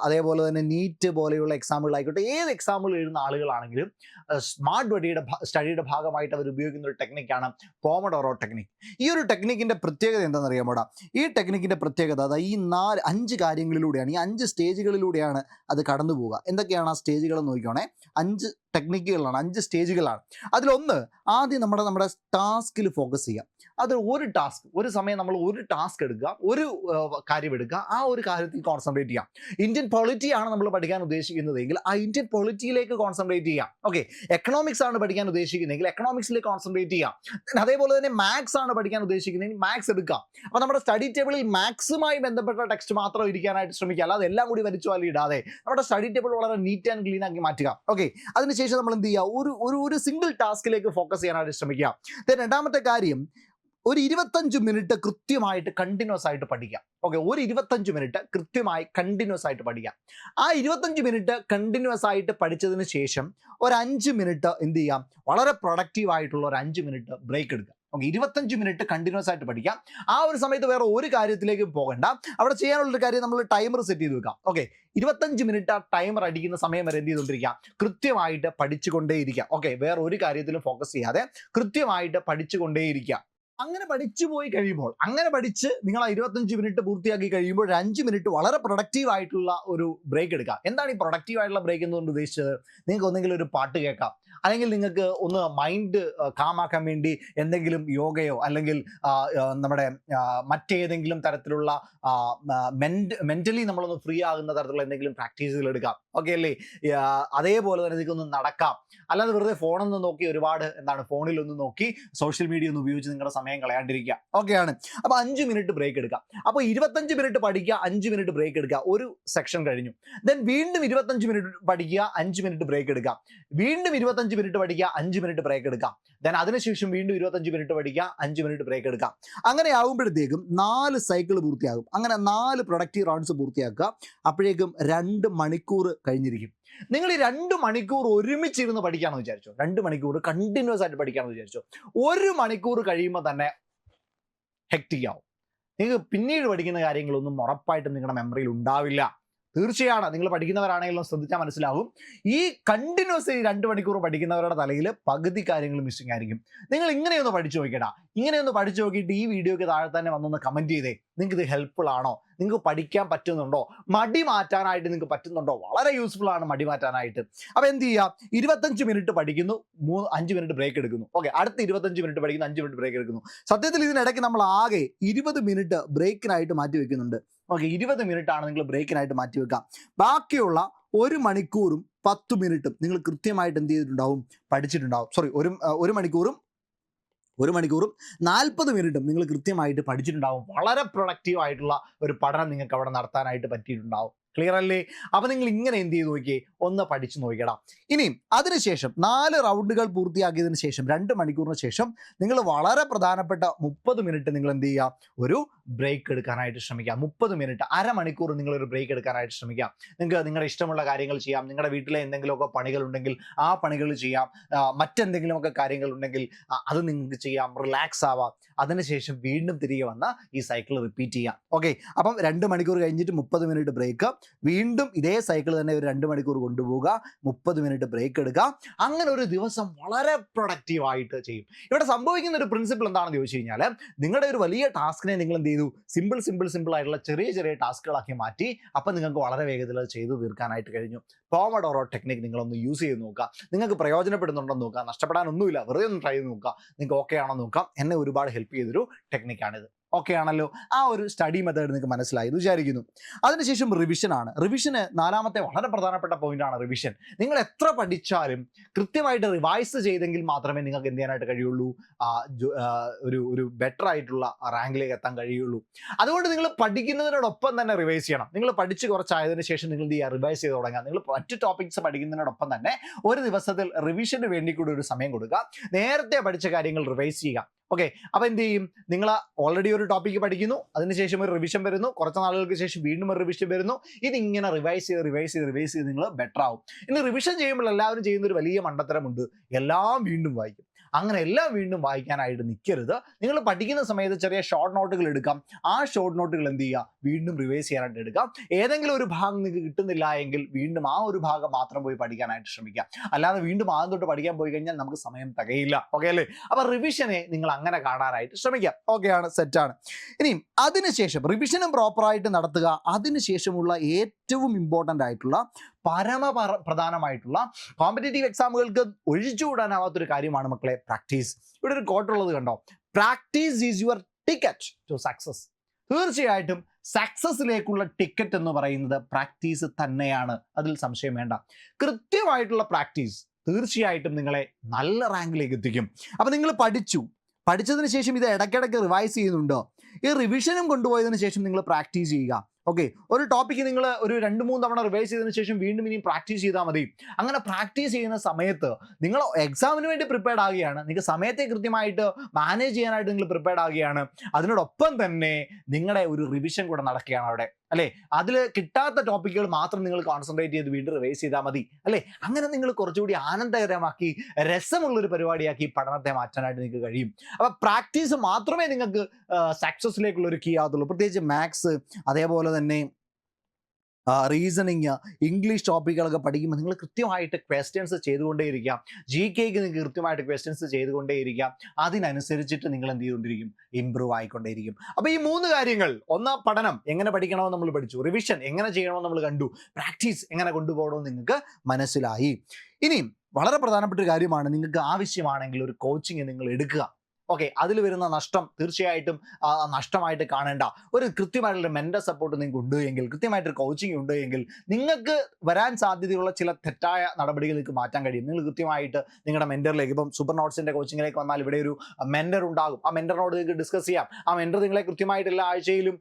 അതേപോലെ തന്നെ നീറ്റ് പോലെയുള്ള എക്സാമുകളായിക്കോട്ടെ, ഏത് എക്സാമുകൾ എഴുതുന്ന ആളുകളാണെങ്കിലും സ്മാർട്ട് സ്റ്റഡിയുടെ ഭാഗമായിട്ട് അവർ ഉപയോഗിക്കുന്ന ഒരു ടെക്നിക്കാണ് പോമഡോറോ ടെക്നിക്. ഈ ഒരു ടെക്നിക്കിൻ്റെ പ്രത്യേകത എന്താണെന്ന് അറിയാമോടാ? ഈ ടെക്നിക്കിൻ്റെ പ്രത്യേകത അതായത് ഈ 5 കാര്യങ്ങളിലൂടെയാണ്, ഈ 5 സ്റ്റേജുകളിലൂടെയാണ് അത് കടന്നു പോവുക. എന്തൊക്കെയാണ് ആ സ്റ്റേജുകൾ നോക്കിക്കോണേ. 5 ടെക്നിക്കുകളാണ്, 5 സ്റ്റേജുകളാണ്. അതിലൊന്ന്, ആദ്യം നമ്മുടെ ടാസ്കിൽ ഫോക്കസ് ചെയ്യുക. അത് ഒരു സമയം നമ്മൾ ഒരു ടാസ്ക് എടുക്കുക, ഒരു കാര്യം എടുക്കുക, ആ ഒരു കാര്യത്തിൽ കോൺസെൻട്രേറ്റ് ചെയ്യാം. ഇന്ത്യൻ പൊളിറ്റിയാണ് നമ്മൾ പഠിക്കാൻ ഉദ്ദേശിക്കുന്നതെങ്കിൽ ആ ഇന്ത്യൻ പൊളിറ്റിയിലേക്ക് കോൺസെൻട്രേറ്റ് ചെയ്യാം. ഓക്കെ, എക്കണോമിക്സ് ആണ് പഠിക്കാൻ ഉദ്ദേശിക്കുന്നതെങ്കിൽ എക്കണോമിക്സിലേക്ക് കോൺസെൻട്രേറ്റ് ചെയ്യാം. അതേപോലെ തന്നെ മാത്സ് ആണ് പഠിക്കാൻ ഉദ്ദേശിക്കുന്നതെങ്കിൽ മാത്സ് എടുക്കാം. അപ്പോൾ നമ്മുടെ സ്റ്റഡി ടേബിളിൽ മാത്സുമായി ബന്ധപ്പെട്ട ടെക്സ്റ്റ് മാത്രം ഇരിക്കാനായിട്ട് ശ്രമിക്കുക, അല്ലാതെ എല്ലാം കൂടി വലിച്ചു വാരി ഇടാതെ നമ്മുടെ സ്റ്റഡി ടേബിൾ വളരെ നീറ്റ് ആൻഡ് ക്ലീൻ ആക്കി മാറ്റുക. ഓക്കെ, അതിനുശേഷം നമ്മൾ എന്ത് ചെയ്യുക? ഒരു സിംഗിൾ ടാസ്കിലേക്ക് ഫോക്കസ് ചെയ്യാനായിട്ട് ശ്രമിക്കുക. രണ്ടാമത്തെ കാര്യം, ഒരു 25 മിനിറ്റ് കൃത്യമായിട്ട് കണ്ടിന്യൂസ് ആയിട്ട് പഠിക്കാം. ഓക്കെ, ഒരു 25 മിനിറ്റ് കൃത്യമായി കണ്ടിന്യൂസ് ആയിട്ട് പഠിക്കാം. ആ 25 മിനിറ്റ് കണ്ടിന്യൂസ് ആയിട്ട് പഠിച്ചതിന് ശേഷം ഒരു 5 മിനിറ്റ് എന്ത് ചെയ്യാം? വളരെ പ്രൊഡക്റ്റീവ് ആയിട്ടുള്ള ഒരു 5 മിനിറ്റ് ബ്രേക്ക് എടുക്കുക. ഓക്കെ, 25 മിനിറ്റ് കണ്ടിന്യൂസ് ആയിട്ട് പഠിക്കാം. ആ ഒരു സമയത്ത് വേറെ ഒരു കാര്യത്തിലേക്ക് പോകണ്ട. അവിടെ ചെയ്യാനുള്ളൊരു കാര്യം, നമ്മൾ ടൈമർ സെറ്റ് ചെയ്ത് വെക്കാം. ഓക്കെ, 25 മിനിറ്റ് ആ ടൈമർ അടിക്കുന്ന സമയം വരെ എന്ത് ചെയ്തുകൊണ്ടിരിക്കുക? കൃത്യമായിട്ട് പഠിച്ചുകൊണ്ടേയിരിക്കുക. ഓക്കെ, വേറെ ഒരു കാര്യത്തിലും ഫോക്കസ് ചെയ്യാതെ കൃത്യമായിട്ട് പഠിച്ചുകൊണ്ടേയിരിക്കുക. അങ്ങനെ പഠിച്ചു പോയി കഴിയുമ്പോൾ, അങ്ങനെ പഠിച്ച് നിങ്ങൾ ആ 25 മിനിറ്റ് പൂർത്തിയാക്കി കഴിയുമ്പോൾ ഒരു 5 മിനിറ്റ് വളരെ പ്രൊഡക്റ്റീവ് ആയിട്ടുള്ള ഒരു ബ്രേക്ക് എടുക്കുക. എന്താണ് ഈ പ്രൊഡക്റ്റീവ് ആയിട്ടുള്ള ബ്രേക്ക് എന്നുകൊണ്ട് ഉദ്ദേശിച്ചത്? നിങ്ങൾക്ക് ഒന്നെങ്കിലും ഒരു പാട്ട് കേൾക്കാം, അല്ലെങ്കിൽ നിങ്ങൾക്ക് ഒന്ന് മൈൻഡ് കാമാക്കാൻ വേണ്ടി എന്തെങ്കിലും യോഗയോ അല്ലെങ്കിൽ നമ്മുടെ മറ്റേതെങ്കിലും തരത്തിലുള്ള മെന്റലി നമ്മളൊന്ന് ഫ്രീ ആകുന്ന തരത്തിലുള്ള എന്തെങ്കിലും പ്രാക്ടീസുകൾ എടുക്കാം. ഓക്കെ അല്ലേ? അതേപോലെ തന്നെ നിങ്ങൾക്കൊന്ന് നടക്കാം. അല്ലാതെ വെറുതെ ഫോണൊന്ന് നോക്കി ഫോണിലൊന്ന് നോക്കി സോഷ്യൽ മീഡിയ ഒന്ന് ഉപയോഗിച്ച് നിങ്ങളുടെ സമയം കളയാണ്ടിരിക്കുക. ഓക്കെയാണ്. അപ്പോൾ 5 മിനിറ്റ് ബ്രേക്ക് എടുക്കാം. അപ്പോൾ 25 മിനിറ്റ് പഠിക്കുക, 5 മിനിറ്റ് ബ്രേക്ക് എടുക്കുക. ഒരു സെക്ഷൻ കഴിഞ്ഞു. ദെൻ വീണ്ടും 25 മിനിറ്റ് പഠിക്കുക, 5 മിനിറ്റ് ബ്രേക്ക് എടുക്കാം. വീണ്ടും 25 മിനിറ്റ് പഠിക്കുക, 5 മിനിറ്റ് ബ്രേക്ക് എടുക്കാം. ദെൻ അതിനുശേഷം വീണ്ടും 25 മിനിറ്റ് പഠിക്കുക, 5 മിനിറ്റ് ബ്രേക്ക് എടുക്കാം. അങ്ങനെ ആകുമ്പോഴത്തേക്കും 4 സൈക്കിൾ പൂർത്തിയാകും. അങ്ങനെ 4 പ്രൊഡക്റ്റീവ് റൗണ്ട്സ് പൂർത്തിയാക്കുക. അപ്പോഴേക്കും 2 മണിക്കൂർ കഴിഞ്ഞിരിക്കും. നിങ്ങൾ ഈ 2 മണിക്കൂർ ഒരുമിച്ചിരുന്ന് പഠിക്കാമെന്ന് വിചാരിച്ചോ, 2 മണിക്കൂർ കണ്ടിന്യൂസ് ആയിട്ട് പഠിക്കാമെന്ന് വിചാരിച്ചോ, 1 മണിക്കൂർ കഴിയുമ്പോൾ തന്നെ ഹെക്റ്റിക് ആവും. നിങ്ങൾക്ക് പിന്നീട് പഠിക്കുന്ന കാര്യങ്ങളൊന്നും ഉറപ്പായിട്ടും നിങ്ങളുടെ മെമ്മറിയിൽ ഉണ്ടാവില്ല. തീർച്ചയാണ്, നിങ്ങൾ പഠിക്കുന്നവരാണെങ്കിലും ശ്രദ്ധിച്ചാൽ മനസ്സിലാവും. ഈ കണ്ടിന്യൂസ് 2 മണിക്കൂർ പഠിക്കുന്നവരുടെ തലയിൽ പകുതി കാര്യങ്ങൾ മിസ്സിംഗ് ആയിരിക്കും. നിങ്ങൾ ഇങ്ങനെയൊന്ന് പഠിച്ചു നോക്കിയടാ. ഇങ്ങനെയൊന്ന് പഠിച്ചു നോക്കിയിട്ട് ഈ വീഡിയോയ്ക്ക് താഴെ തന്നെ വന്നൊന്ന് കമൻറ്റ് ചെയ്തേ. നിങ്ങൾക്ക് ഇത് ഹെൽപ്ഫുൾ ആണോ? നിങ്ങൾക്ക് പഠിക്കാൻ പറ്റുന്നുണ്ടോ? മടി മാറ്റാനായിട്ട് നിങ്ങൾക്ക് പറ്റുന്നുണ്ടോ? വളരെ യൂസ്ഫുൾ ആണ് മടി മാറ്റാനായിട്ട്. അപ്പോൾ എന്ത് ചെയ്യുക? 25 മിനിറ്റ് പഠിക്കുന്നു, 5 മിനിറ്റ് ബ്രേക്ക് എടുക്കുന്നു. ഓക്കെ, അടുത്ത 25 മിനിറ്റ് പഠിക്കുന്നു, 5 മിനിറ്റ് ബ്രേക്ക് എടുക്കുന്നു. സത്യത്തിൽ ഇതിനിടയ്ക്ക് നമ്മൾ ആകെ 20 മിനിറ്റ് ബ്രേക്കിനായിട്ട് മാറ്റി വെക്കുന്നുണ്ട്. ഓക്കെ, 20 മിനിറ്റ് ആണ് നിങ്ങൾ ബ്രേക്കിനായിട്ട് മാറ്റി വെക്കാം. ബാക്കിയുള്ള 1 മണിക്കൂറും 10 മിനിറ്റും നിങ്ങൾ കൃത്യമായിട്ട് എന്ത് ചെയ്തിട്ടുണ്ടാവും? പഠിച്ചിട്ടുണ്ടാവും. സോറി, ഒരു മണിക്കൂറും 40 മിനിറ്റും നിങ്ങൾ കൃത്യമായിട്ട് പഠിച്ചിട്ടുണ്ടാവും. വളരെ പ്രൊഡക്റ്റീവ് ആയിട്ടുള്ള ഒരു പഠനം നിങ്ങൾക്ക് അവിടെ നടത്താനായിട്ട് പറ്റിയിട്ടുണ്ടാവും. ക്ലിയർ അല്ലേ? അപ്പോൾ നിങ്ങൾ ഇങ്ങനെ എന്ത് ചെയ്ത് നോക്കിയേ, ഒന്ന് പഠിച്ചു നോക്കിയടാ. ഇനിയും അതിനുശേഷം 4 റൗണ്ടുകൾ പൂർത്തിയാക്കിയതിന് ശേഷം 2 മണിക്കൂറിന് ശേഷം നിങ്ങൾ വളരെ പ്രധാനപ്പെട്ട 30 മിനിറ്റ് നിങ്ങൾ എന്ത് ചെയ്യുക? ഒരു ബ്രേക്ക് എടുക്കാനായിട്ട് ശ്രമിക്കുക. 30 മിനിറ്റ്, അരമണിക്കൂർ നിങ്ങളൊരു ബ്രേക്ക് എടുക്കാനായിട്ട് ശ്രമിക്കുക. നിങ്ങൾക്ക് നിങ്ങളുടെ ഇഷ്ടമുള്ള കാര്യങ്ങൾ ചെയ്യാം. നിങ്ങളുടെ വീട്ടിലെ എന്തെങ്കിലുമൊക്കെ പണികളുണ്ടെങ്കിൽ ആ പണികൾ ചെയ്യാം. മറ്റെന്തെങ്കിലുമൊക്കെ കാര്യങ്ങളുണ്ടെങ്കിൽ അത് നിങ്ങൾക്ക് ചെയ്യാം. റിലാക്സ് ആവാം. അതിനുശേഷം വീണ്ടും തിരികെ വന്ന് ഈ സൈക്കിൾ റിപ്പീറ്റ് ചെയ്യാം. ഓക്കെ, അപ്പം 2 മണിക്കൂർ കഴിഞ്ഞിട്ട് 30 മിനിറ്റ് ബ്രേക്ക്, വീണ്ടും ഇതേ സൈക്കിൾ തന്നെ ഒരു 2 മണിക്കൂർ കൊണ്ടുപോവുക, 30 മിനിറ്റ് ബ്രേക്ക് എടുക്കുക. അങ്ങനെ ഒരു ദിവസം വളരെ പ്രൊഡക്റ്റീവായിട്ട് ചെയ്യും. ഇവിടെ സംഭവിക്കുന്ന ഒരു പ്രിൻസിപ്പിൾ എന്താണെന്ന് ചോദിച്ചു കഴിഞ്ഞാൽ, നിങ്ങളുടെ ഒരു വലിയ ടാസ്കിനെ നിങ്ങൾ എന്ത് ചെയ്തു? സിമ്പിൾ ആയിട്ടുള്ള ചെറിയ ടാസ്കുകളാക്കി മാറ്റി. അപ്പം നിങ്ങൾക്ക് വളരെ വേഗത്തിൽ അത് ചെയ്തു തീർക്കാനായിട്ട് കഴിഞ്ഞു. പോമഡോറോ ടെക്നിക് നിങ്ങളൊന്ന് യൂസ് ചെയ്ത് നോക്കുക. നിങ്ങൾക്ക് പ്രയോജനപ്പെടുന്നുണ്ടോ എന്ന് നോക്കുക. നഷ്ടപ്പെടാനൊന്നുമില്ല. വെറുതെ ഒന്ന് ട്രൈ ചെയ്ത് നോക്കുക. നിങ്ങൾക്ക് ഓക്കെ ആണോ നോക്കാം. എന്നെ ഒരുപാട് ഹെൽപ്പ് ചെയ്തൊരു ടെക്നിക്കാണിത്. ഓക്കെ ആണല്ലോ? ആ ഒരു സ്റ്റഡി മെത്തേഡ് നിങ്ങൾക്ക് മനസ്സിലായി എന്ന് വിചാരിക്കുന്നു. അതിനുശേഷം റിവിഷനാണ്. റിവിഷന് 4മത്തെ വളരെ പ്രധാനപ്പെട്ട പോയിന്റാണ് റിവിഷൻ. നിങ്ങൾ എത്ര പഠിച്ചാലും കൃത്യമായിട്ട് റിവൈസ് ചെയ്തെങ്കിൽ മാത്രമേ നിങ്ങൾക്ക് എന്ത് ചെയ്യാനായിട്ട് കഴിയുള്ളൂ? ഒരു ബെറ്റർ ആയിട്ടുള്ള റാങ്കിലേക്ക് എത്താൻ കഴിയുള്ളൂ. അതുകൊണ്ട് നിങ്ങൾ പഠിക്കുന്നതിനോടൊപ്പം തന്നെ റിവൈസ് ചെയ്യണം. നിങ്ങൾ പഠിച്ച് കുറച്ചായതിനു ശേഷം നിങ്ങൾ എന്ത് ചെയ്യുക? റിവൈസ് ചെയ്ത് തുടങ്ങുക. നിങ്ങൾ മറ്റ് ടോപ്പിക്സ് പഠിക്കുന്നതിനോടൊപ്പം തന്നെ ഒരു ദിവസത്തിൽ റിവിഷന് വേണ്ടി കൂടി ഒരു സമയം കൊടുക്കുക. നേരത്തെ പഠിച്ച കാര്യങ്ങൾ റിവൈസ് ചെയ്യുക. ഓക്കെ, അപ്പോൾ എന്ത് ചെയ്യും, നിങ്ങൾ ഓൾറെഡി ഒരു ടോപ്പിക്ക് പഠിക്കുന്നു, അതിനുശേഷം ഒരു റിവിഷൻ വരുന്നു, കുറച്ച് നാളുകൾക്ക് ശേഷം വീണ്ടും ഒരു റിവിഷൻ വരുന്നു, ഇതിങ്ങനെ റിവൈസ് ചെയ്ത് നിങ്ങൾ ബെറ്റർ ആവും. ഇനി റിവിഷൻ ചെയ്യുമ്പോൾ എല്ലാവരും ചെയ്യുന്ന ഒരു വലിയ മണ്ടത്തരമുണ്ട്, എല്ലാം വീണ്ടും വായിക്കും. അങ്ങനെ എല്ലാം വീണ്ടും വായിക്കാനായിട്ട് നിൽക്കരുത്. നിങ്ങൾ പഠിക്കുന്ന സമയത്ത് ചെറിയ ഷോർട്ട് നോട്ടുകൾ എടുക്കാം. ആ ഷോർട്ട് നോട്ടുകൾ എന്ത് ചെയ്യുക, വീണ്ടും റിവൈസ് ചെയ്യാനായിട്ട് എടുക്കാം. ഏതെങ്കിലും ഒരു ഭാഗം നിങ്ങൾക്ക് കിട്ടുന്നില്ല എങ്കിൽ വീണ്ടും ആ ഒരു ഭാഗം മാത്രം പോയി പഠിക്കാനായിട്ട് ശ്രമിക്കാം. അല്ലാതെ വീണ്ടും ആദ്യം തൊട്ട് പഠിക്കാൻ പോയി കഴിഞ്ഞാൽ നമുക്ക് സമയം തികയില്ല. ഓക്കെ അല്ലേ? അപ്പൊ റിവിഷനെ നിങ്ങൾ അങ്ങനെ കാണാനായിട്ട് ശ്രമിക്കാം. ഓക്കെ ആണ്, സെറ്റാണ്. ഇനിയും അതിനുശേഷം റിവിഷനും പ്രോപ്പറായിട്ട് നടത്തുക. അതിനുശേഷമുള്ള ഏറ്റവും ഇമ്പോർട്ടൻ്റ് ആയിട്ടുള്ള പ്രധാനമായിട്ടുള്ള കോമ്പറ്റേറ്റീവ് എക്സാമുകൾക്ക് ഒഴിച്ചുകൂടാനാവാത്തൊരു കാര്യമാണ് മക്കളെ പ്രാക്ടീസ്. ഇവിടെ ഒരു കോട്ടുള്ളത് കണ്ടോ, practice is your ticket to success. തീർച്ചയായിട്ടും സക്സസിലേക്കുള്ള ടിക്കറ്റ് എന്ന് പറയുന്നത് പ്രാക്ടീസ് തന്നെയാണ്, അതിൽ സംശയം വേണ്ട. കൃത്യമായിട്ടുള്ള പ്രാക്ടീസ് തീർച്ചയായിട്ടും നിങ്ങളെ നല്ല റാങ്കിലേക്ക് എത്തിക്കും. അപ്പം നിങ്ങൾ പഠിച്ചതിന് ശേഷം ഇത് ഇടയ്ക്കിടയ്ക്ക് റിവൈസ് ചെയ്യുന്നുണ്ടോ, ഈ റിവിഷനും കൊണ്ടുപോയതിന് ശേഷം നിങ്ങൾ പ്രാക്ടീസ് ചെയ്യുക. ഓക്കെ, ഒരു ടോപ്പിക്ക് നിങ്ങൾ ഒരു 2-3 തവണ റിവൈസ് ചെയ്തതിന് ശേഷം വീണ്ടും ഇനിയും പ്രാക്ടീസ് ചെയ്താൽ മതി. അങ്ങനെ പ്രാക്ടീസ് ചെയ്യുന്ന സമയത്ത് നിങ്ങൾ എക്സാമിന് വേണ്ടി പ്രിപ്പയർഡ് ആവുകയാണ്, നിങ്ങൾക്ക് സമയത്തെ കൃത്യമായിട്ട് മാനേജ് ചെയ്യാനായിട്ട് നിങ്ങൾ പ്രിപ്പയർഡ് ആവുകയാണ്. അതിനോടൊപ്പം തന്നെ നിങ്ങളുടെ ഒരു റിവിഷൻ കൂടെ നടക്കുകയാണ് അവിടെ, അല്ലേ? അതിൽ കിട്ടാത്ത ടോപ്പിക്കുകൾ മാത്രം നിങ്ങൾ കോൺസെൻട്രേറ്റ് ചെയ്ത് വീണ്ടും റിവൈസ് ചെയ്താൽ മതി, അല്ലേ? അങ്ങനെ നിങ്ങൾ കുറച്ചുകൂടി ആനന്ദകരമാക്കി രസമുള്ളൊരു പരിപാടിയാക്കി പഠനത്തെ മാറ്റാനായിട്ട് നിങ്ങൾക്ക് കഴിയും. അപ്പോൾ പ്രാക്ടീസ് മാത്രമേ നിങ്ങൾക്ക് സക്സസിലേക്കുള്ള ഒരു കീ ആകത്തുള്ളൂ. പ്രത്യേകിച്ച് മാത്സ്, അതേപോലെ തന്നെ റീസണിങ്, ഇംഗ്ലീഷ് ടോപ്പിക്കുകളൊക്കെ പഠിക്കുമ്പോൾ നിങ്ങൾ കൃത്യമായിട്ട് ക്വസ്റ്റ്യൻസ് ചെയ്തുകൊണ്ടേയിരിക്കുക. GK നിങ്ങൾക്ക് കൃത്യമായിട്ട് ക്വസ്റ്റ്യൻസ് ചെയ്തുകൊണ്ടേയിരിക്കുക. അതിനനുസരിച്ചിട്ട് നിങ്ങൾ എന്ത് ചെയ്തുകൊണ്ടിരിക്കും, ഇമ്പ്രൂവ് ആയിക്കൊണ്ടേയിരിക്കും. അപ്പോൾ ഈ 3 കാര്യങ്ങൾ, ഒന്ന് പഠനം എങ്ങനെ പഠിക്കണമെന്ന് നമ്മൾ പഠിച്ചു, റിവിഷൻ എങ്ങനെ ചെയ്യണമെന്ന് നമ്മൾ കണ്ടു, പ്രാക്ടീസ് എങ്ങനെ കൊണ്ടുപോകണമെന്ന് നിങ്ങൾക്ക് മനസ്സിലായി. ഇനിയും വളരെ പ്രധാനപ്പെട്ട ഒരു കാര്യമാണ്, നിങ്ങൾക്ക് ആവശ്യമാണെങ്കിൽ ഒരു കോച്ചിങ് നിങ്ങൾ എടുക്കുക. ഓക്കെ, അതിൽ വരുന്ന നഷ്ടം തീർച്ചയായിട്ടും നഷ്ടമായിട്ട് കാണേണ്ട. ഒരു കൃത്യമായിട്ടുള്ള മെന്റർ സപ്പോർട്ട് നിങ്ങൾക്ക് ഉണ്ട് എങ്കിൽ, കൃത്യമായിട്ടൊരു കോച്ചിങ് ഉണ്ട് എങ്കിൽ നിങ്ങൾക്ക് വരാൻ സാധ്യതയുള്ള ചില തെറ്റായ നടപടികൾ നിങ്ങൾക്ക് മാറ്റാൻ കഴിയും. നിങ്ങൾ കൃത്യമായിട്ട് നിങ്ങളുടെ മെന്ററിലേക്ക്, ഇപ്പം സൂപ്പർ നോട്ട്സിന്റെ കോച്ചിങ്ങിലേക്ക് വന്നാൽ ഇവിടെ ഒരു മെന്റർ ഉണ്ടാകും. ആ മെന്ററിനോട് നിങ്ങൾക്ക് ഡിസ്കസ് ചെയ്യാം. ആ മെന്റർ നിങ്ങളെ കൃത്യമായിട്ട് എല്ലാ ആഴ്ചയിലും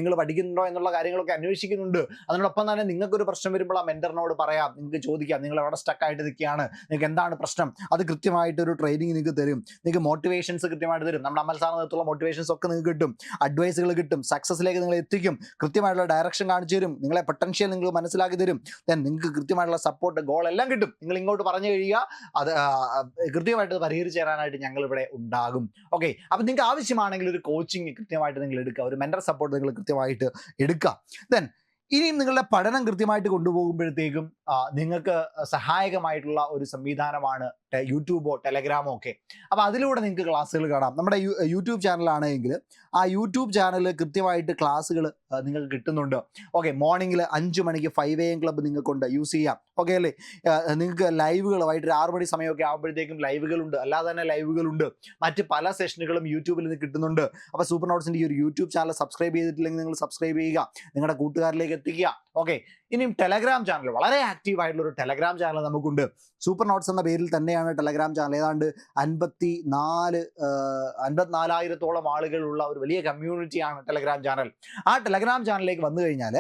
നിങ്ങൾ പഠിക്കുന്നുണ്ടോ എന്നുള്ള കാര്യങ്ങളൊക്കെ അന്വേഷിക്കുന്നുണ്ട്. അതിനോടൊപ്പം തന്നെ നിങ്ങൾക്കൊരു പ്രശ്നം വരുമ്പോൾ ആ മെന്ററിനോട് പറയാം, നിങ്ങൾക്ക് ചോദിക്കാം, നിങ്ങൾ എവിടെ സ്റ്റക്കായിട്ട് നിൽക്കുകയാണ്, നിങ്ങൾക്ക് എന്താണ് പ്രശ്നം, അത് കൃത്യമായിട്ടൊരു ട്രെയിനിങ് നിങ്ങൾക്ക് തരും. നിങ്ങൾക്ക് മോട്ടിവേഷൻസ് കൃത്യമായിട്ട് തരും. നമ്മുടെ അമൽ സാറിന് നേതൃത്വമുള്ള മോട്ടിവേഷൻസ് ഒക്കെ നിങ്ങൾക്ക് കിട്ടും, അഡ്വൈസുകൾ കിട്ടും, സക്സസിലേക്ക് നിങ്ങളെ എത്തിക്കും, കൃത്യമായിട്ടുള്ള ഡയറക്ഷൻ കാണിച്ചു തരും, നിങ്ങളെ പൊട്ടൻഷ്യൽ നിങ്ങൾ മനസ്സിലാക്കി തരും. ദെൻ നിങ്ങൾക്ക് കൃത്യമായിട്ടുള്ള സപ്പോർട്ട്, ഗോൾ എല്ലാം കിട്ടും. നിങ്ങൾ ഇങ്ങോട്ട് പറഞ്ഞു കഴിയുക, അത് കൃത്യമായിട്ട് പരിഹരിച്ച് തരാനായിട്ട് ഞങ്ങൾ ഇവിടെ ഉണ്ടാകും. ഓക്കെ, അപ്പം നിങ്ങൾക്ക് ആവശ്യമാണെങ്കിൽ ഒരു കോച്ചിങ് കൃത്യമായിട്ട് നിങ്ങൾ എടുക്കുക, ഒരു മെന്റർ സപ്പോർട്ട് നിങ്ങൾ കൃത്യമായിട്ട് എടുക്കുക. ദെൻ ഇനിയും നിങ്ങളുടെ പഠനം കൃത്യമായിട്ട് കൊണ്ടുപോകുമ്പോഴത്തേക്കും നിങ്ങൾക്ക് സഹായകമായിട്ടുള്ള ഒരു സംവിധാനമാണ് യൂട്യൂബോ ടെലഗ്രാമോ ഒക്കെ. അപ്പോൾ അതിലൂടെ നിങ്ങൾക്ക് ക്ലാസ്സുകൾ കാണാം. നമ്മുടെ യൂട്യൂബ് ചാനലാണെങ്കിൽ ആ യൂട്യൂബ് ചാനലിൽ കൃത്യമായിട്ട് ക്ലാസ്സുകൾ നിങ്ങൾക്ക് കിട്ടുന്നുണ്ട്. ഓക്കെ, മോർണിംഗിൽ 5 മണിക്ക് 5 AM ക്ലബ്ബ് നിങ്ങൾക്കുണ്ട്, യൂസ് ചെയ്യാം. ഓക്കെ അല്ലേ? നിങ്ങൾക്ക് ലൈവുകൾ വൈകിട്ട് 6 മണി സമയമൊക്കെ ആകുമ്പോഴത്തേക്കും ലൈവുകളുണ്ട്, അല്ലാതെ തന്നെ ലൈവുകളുണ്ട്. മറ്റ് പല സെഷനുകളും യൂട്യൂബിൽ നിന്ന് കിട്ടുന്നുണ്ട്. അപ്പോൾ സൂപ്പർ നോട്ട്സിൻ്റെ ഈ ഒരു യൂട്യൂബ് ചാനൽ സബ്സ്ക്രൈബ് ചെയ്തിട്ടില്ലെങ്കിൽ നിങ്ങൾ സബ്സ്ക്രൈബ് ചെയ്യുക, നിങ്ങളുടെ കൂട്ടുകാരിലേക്ക് എത്തിക്കുക. ഓക്കെ, ഇനിയും ടെലഗ്രാം ചാനൽ, വളരെ ആക്റ്റീവ് ആയിട്ടുള്ള ഒരു ടെലഗ്രാം ചാനൽ നമുക്കുണ്ട്. സൂപ്പർ നോട്ട്സ് എന്ന പേരിൽ തന്നെയാണ് ടെലഗ്രാം ചാനൽ. ഏതാണ്ട് 54,000-ഓളം ആളുകളുള്ള ഒരു വലിയ കമ്മ്യൂണിറ്റിയാണ് ടെലഗ്രാം ചാനൽ. ആ ടെലഗ്രാം ചാനലിലേക്ക് വന്നു കഴിഞ്ഞാൽ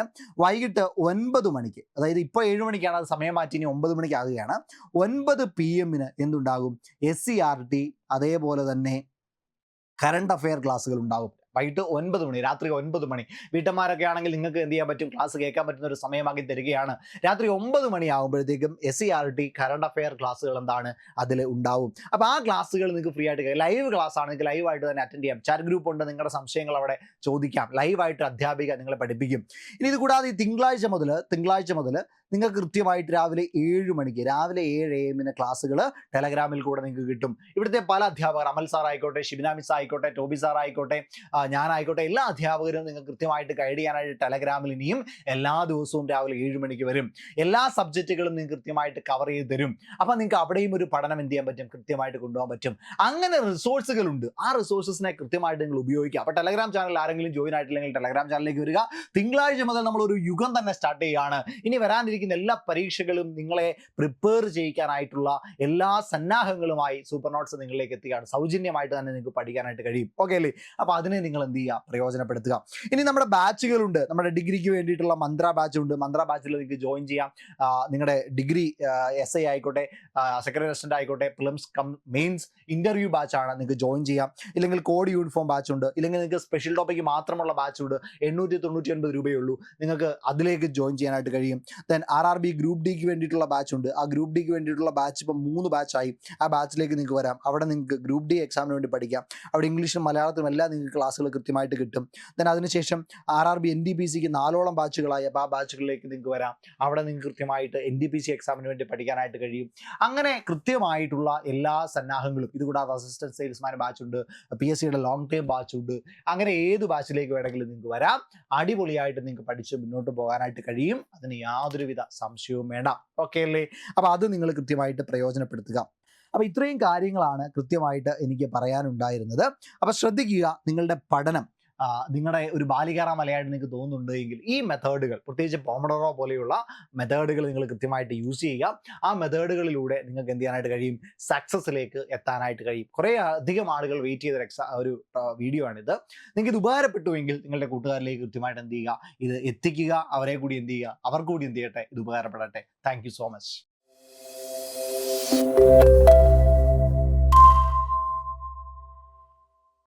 വൈകിട്ട് 9 മണിക്ക്, അതായത് ഇപ്പോൾ 7 മണിക്കാണ്, അത് സമയം മാറ്റി ഇനി 9 മണിക്ക് ആകുകയാണ്. 9 PM എന്തുണ്ടാകും, SCERT, അതേപോലെ തന്നെ കറണ്ട് അഫെയർ ക്ലാസ്സുകൾ ഉണ്ടാകും. വൈകിട്ട് 9 മണി, രാത്രി 9 മണി. വീട്ടമ്മമാരൊക്കെ ആണെങ്കിൽ നിങ്ങൾക്ക് എന്ത് ചെയ്യാൻ പറ്റും, ക്ലാസ് കേൾക്കാൻ പറ്റുന്ന ഒരു സമയമാക്കി തരികയാണ്. രാത്രി 9 മണി ആകുമ്പോഴത്തേക്കും SCERT കറണ്ട് അഫെയർ ക്ലാസ്സുകൾ എന്താണ് അതിൽ ഉണ്ടാവും. അപ്പോൾ ആ ക്ലാസ്സുകൾ നിങ്ങൾക്ക് ഫ്രീ ആയിട്ട്, ലൈവ് ക്ലാസ് ആണ്, നിങ്ങൾക്ക് ലൈവായിട്ട് തന്നെ അറ്റൻഡ് ചെയ്യാം. ചാറ്റ് ഗ്രൂപ്പ് ഉണ്ട്, നിങ്ങളുടെ സംശയങ്ങൾ അവിടെ ചോദിക്കാം. ലൈവായിട്ട് അധ്യാപിക നിങ്ങളെ പഠിപ്പിക്കും. ഇനി ഇത് കൂടാതെ ഈ തിങ്കളാഴ്ച മുതൽ നിങ്ങൾക്ക് കൃത്യമായിട്ട് രാവിലെ 7 മണിക്ക്, രാവിലെ 7 AM ക്ലാസ്സുകൾ ടെലഗ്രാമിൽ കൂടെ നിങ്ങൾക്ക് കിട്ടും. ഇവിടുത്തെ പല അധ്യാപകർ, അമൽ സാർ ആയിക്കോട്ടെ, ഷിബിന മിസ് ആയിക്കോട്ടെ, ടോബി സാർ ആയിക്കോട്ടെ, ഞാനായിക്കോട്ടെ, എല്ലാ അധ്യാപകരും നിങ്ങൾക്ക് കൃത്യമായിട്ട് ഗൈഡ് ചെയ്യാനായിട്ട് ടെലഗ്രാമിൽ ഇനിയും എല്ലാ ദിവസവും രാവിലെ 7 മണിക്ക് വരും. എല്ലാ സബ്ജക്റ്റുകളും നിങ്ങൾക്ക് കൃത്യമായിട്ട് കവർ ചെയ്ത് തരും. അപ്പോൾ നിങ്ങൾക്ക് അവിടെയും ഒരു പഠനം എന്ത് ചെയ്യാൻ പറ്റും, കൃത്യമായിട്ട് കൊണ്ടുപോകാൻ പറ്റും. അങ്ങനെ റിസോഴ്സുകളുണ്ട്. ആ റിസോഴ്സസിനെ കൃത്യമായിട്ട് നിങ്ങൾ ഉപയോഗിക്കുക. അപ്പോൾ ടെലഗ്രാം ചാനൽ ആരെങ്കിലും ജോയിൻ ആയിട്ടില്ലെങ്കിൽ ടെലഗ്രാം ചാനലിലേക്ക് വരിക. തിങ്കളാഴ്ച മുതൽ നമ്മളൊരു യുഗം തന്നെ സ്റ്റാർട്ട് ചെയ്യുകയാണ്. ഇനി വരാനിരിക്കുന്ന എല്ലാ പരീക്ഷകളും നിങ്ങളെ പ്രിപ്പയർ ചെയ്യിക്കാനായിട്ടുള്ള എല്ലാ സന്നാഹങ്ങളുമായി സൂപ്പർ നോട്ട്സ് നിങ്ങളിലേക്ക് എത്തുകയാണ്. സൗജന്യമായിട്ട് തന്നെ നിങ്ങൾക്ക് പഠിക്കാനായിട്ട് കഴിയും. ഓക്കെ അല്ലേ? അപ്പോൾ അതിനെ നിങ്ങൾ നിങ്ങൾ എന്ത് ചെയ്യുക, പ്രയോജനപ്പെടുത്തുക. ഇനി നമ്മുടെ ബാച്ചുകളുണ്ട്. നമ്മുടെ ഡിഗ്രിക്ക് വേണ്ടിയിട്ടുള്ള മന്ത്ര ബാച്ച് ഉണ്ട്. മന്ത്ര ബാച്ചിൽ നിങ്ങൾക്ക് ജോയിൻ ചെയ്യാം. നിങ്ങളുടെ ഡിഗ്രി SI ആയിക്കോട്ടെ, സെക്രട്ടറി അസിസ്റ്റന്റ് ആയിക്കോട്ടെ, പ്രിലിംസ് കം മെയിൻസ് ഇന്റർവ്യൂ ബാച്ചാണ്, നിങ്ങൾക്ക് ജോയിൻ ചെയ്യാം. ഇല്ലെങ്കിൽ കോഡ് യൂണിഫോം ബാച്ച് ഉണ്ട്. ഇല്ലെങ്കിൽ നിങ്ങൾക്ക് സ്പെഷ്യൽ ടോപ്പിക്ക് മാത്രമുള്ള ബാച്ച് ഉണ്ട്. 899 രൂപയേ ഉള്ളൂ. നിങ്ങൾക്ക് അതിലേക്ക് ജോയിൻ ചെയ്യാനായിട്ട് കഴിയും. ദെൻ RRB ഗ്രൂപ്പ് ഡിക്ക് വേണ്ടിയിട്ടുള്ള ബാച്ച് ഉണ്ട്. ആ ഗ്രൂപ്പ് ഡിക്ക് വേണ്ടിയിട്ടുള്ള ബാച്ച് ഇപ്പം 3 ബാച്ചായി. ആ ബാച്ചിലേക്ക് നിങ്ങൾക്ക് വരാം. അവിടെ നിങ്ങൾക്ക് ഗ്രൂപ്പ് ഡി എക്സാമിന് വേണ്ടി പഠിക്കാം. അവിടെ ഇംഗ്ലീഷിലും മലയാളത്തിലും എല്ലാം നിങ്ങൾക്ക് ക്ലാസ്സുകൾ കൃത്യമായിട്ട് കിട്ടും. ദെൻ അതിനുശേഷം RRB NDPCക്ക് 4ഓളം ബാച്ചുകളായി. അപ്പോൾ ആ ബാച്ചുകളിലേക്ക് നിങ്ങൾക്ക് വരാം. അവിടെ നിങ്ങൾക്ക് കൃത്യമായിട്ട് NDPC എക്സാമിന് വേണ്ടി പഠിക്കാനായിട്ട് കഴിയും. അങ്ങനെ കൃത്യമായിട്ടുള്ള എല്ലാ സന്നാഹങ്ങളും, ഇതുകൂടാതെ അസിസ്റ്റന്റ് സെയിൽസ്മാൻ ബാച്ച് ഉണ്ട്, PSCയുടെ ലോങ് ടേം ബാച്ച് ഉണ്ട്. അങ്ങനെ ഏത് ബാച്ചിലേക്ക് വേണമെങ്കിലും നിങ്ങൾക്ക് വരാം. അടിപൊളിയായിട്ട് നിങ്ങൾക്ക് പഠിച്ച് മുന്നോട്ട് പോകാനായിട്ട് കഴിയും. അതിന് യാതൊരുവിധ സംശയവും വേണ്ട. ഓക്കെ അല്ലേ? അപ്പോൾ അത് നിങ്ങൾ കൃത്യമായിട്ട് പ്രയോജനപ്പെടുത്തുക. അപ്പോൾ ഇത്രയും കാര്യങ്ങളാണ് കൃത്യമായിട്ട് എനിക്ക് പറയാനുണ്ടായിരുന്നത്. അപ്പോൾ ശ്രദ്ധിക്കുക, നിങ്ങളുടെ പഠനം നിങ്ങളുടെ ഒരു ബാലികാറ മലയായിട്ട് നിങ്ങൾക്ക് തോന്നുന്നുണ്ട് എങ്കിൽ ഈ മെത്തേഡുകൾ, പ്രത്യേകിച്ച് പോമഡോറോ പോലെയുള്ള മെത്തേഡുകൾ നിങ്ങൾ കൃത്യമായിട്ട് യൂസ് ചെയ്യുക. ആ മെത്തേഡുകളിലൂടെ നിങ്ങൾക്ക് എന്ത് ചെയ്യാനായിട്ട് കഴിയും, സക്സസ്സിലേക്ക് എത്താനായിട്ട് കഴിയും. കുറേ അധികം ആളുകൾ വെയിറ്റ് ചെയ്ത ഒരു വീഡിയോ ആണിത്. നിങ്ങൾക്ക് ഇത് ഉപകാരപ്പെട്ടുവെങ്കിൽ നിങ്ങളുടെ കൂട്ടുകാരിലേക്ക് കൃത്യമായിട്ട് എന്ത് ചെയ്യുക, ഇത് എത്തിക്കുക. അവരെ കൂടി എന്ത് ചെയ്യുക, അവർ കൂടി എന്ത് ചെയ്യട്ടെ, ഇത് ഉപകാരപ്പെടട്ടെ. Thank you so much.